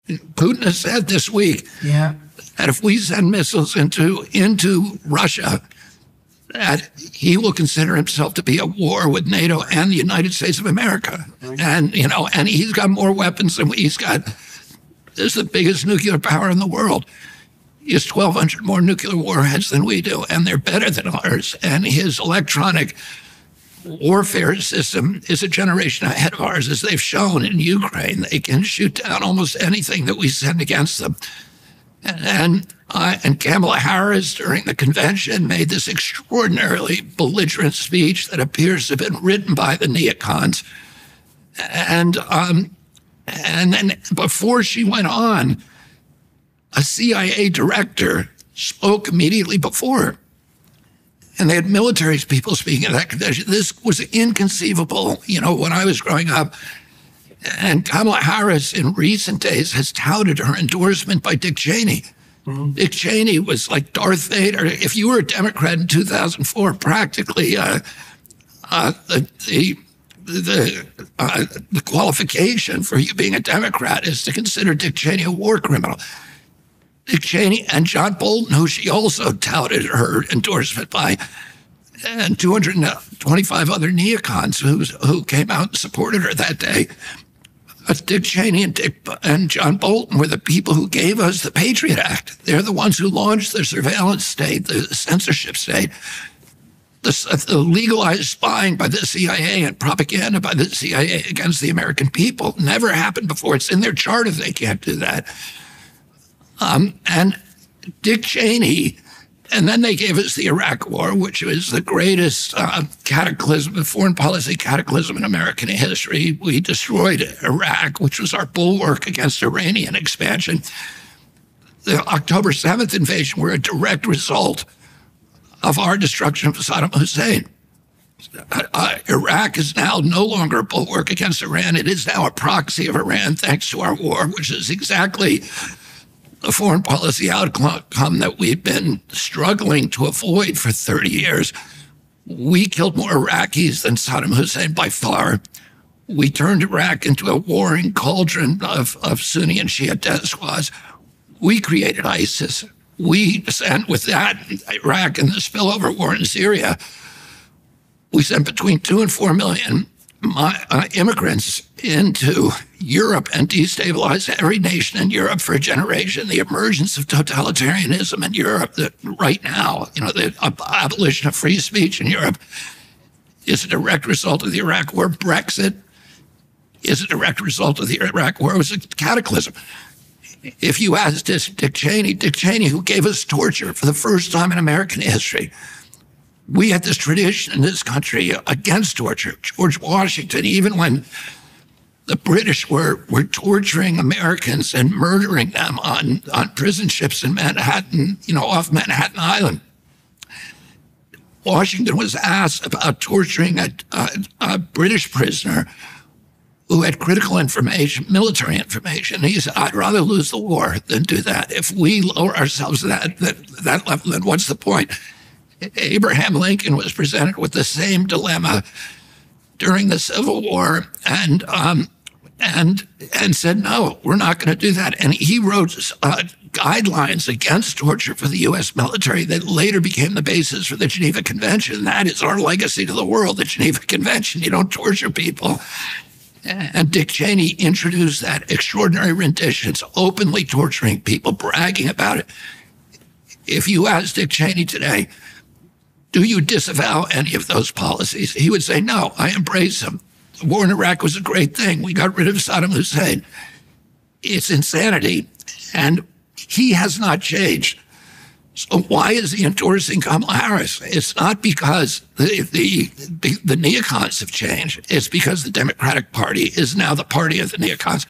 Putin has said this week that if we send missiles into Russia, that he will consider himself to be at war with NATO and the United States of America. And, and he's got more weapons than he's got. This is the biggest nuclear power in the world. He has 1,200 more nuclear warheads than we do, and they're better than ours. And his electronic warfare system is a generation ahead of ours, as they've shown in Ukraine. They can shoot down almost anything that we send against them. And Kamala Harris, during the convention, made this extraordinarily belligerent speech that appears to have been written by the Neocons. And then before she went on, a CIA director spoke immediately before her. And they had military people speaking at that convention. This was inconceivable, when I was growing up. And Kamala Harris, in recent days, has touted her endorsement by Dick Cheney. Mm-hmm. Dick Cheney was like Darth Vader. If you were a Democrat in 2004, practically the qualification for you being a Democrat is to consider Dick Cheney a war criminal. Dick Cheney and John Bolton, who she also touted her endorsement by, and 225 other neocons who came out and supported her that day. Dick Cheney and John Bolton were the people who gave us the Patriot Act. They're the ones who launched the surveillance state, the censorship state, the legalized spying by the CIA and propaganda by the CIA against the American people. Never happened before. It's in their charter. They can't do that. And Dick Cheney, and then they gave us the Iraq War, which was the greatest cataclysm, foreign policy cataclysm in American history. We destroyed Iraq, which was our bulwark against Iranian expansion. The October 7th invasion were a direct result of our destruction of Saddam Hussein. Iraq is now no longer a bulwark against Iran. It is now a proxy of Iran, thanks to our war, which is exactly the foreign policy outcome that we've been struggling to avoid for 30 years. We killed more Iraqis than Saddam Hussein by far. We turned Iraq into a warring cauldron of Sunni and Shia death squads. We created ISIS. We sent, with that, Iraq and the spillover war in Syria, we sent between 2 and 4 million immigrants into Europe and destabilized every nation in Europe for a generation. The emergence of totalitarianism in Europe right now, the abolition of free speech in Europe is a direct result of the Iraq War. Brexit is a direct result of the Iraq War. It was a cataclysm. If you ask Dick Cheney, who gave us torture for the first time in American history, we had this tradition in this country against torture. George Washington, even when the British were torturing Americans and murdering them on prison ships in Manhattan, off Manhattan Island, Washington was asked about torturing a British prisoner who had critical information, military information. He said, I'd rather lose the war than do that. If we lower ourselves to that level, then what's the point? Abraham Lincoln was presented with the same dilemma during the Civil War and said, no, we're not going to do that. And he wrote guidelines against torture for the U.S. military that later became the basis for the Geneva Convention. That is our legacy to the world, the Geneva Convention. You don't torture people. And Dick Cheney introduced that extraordinary renditions, openly torturing people, bragging about it. If you ask Dick Cheney today, do you disavow any of those policies? He would say, no, I embrace them. The war in Iraq was a great thing. We got rid of Saddam Hussein. It's insanity. And he has not changed. So why is he endorsing Kamala Harris? It's not because the neocons have changed. It's because the Democratic Party is now the party of the neocons.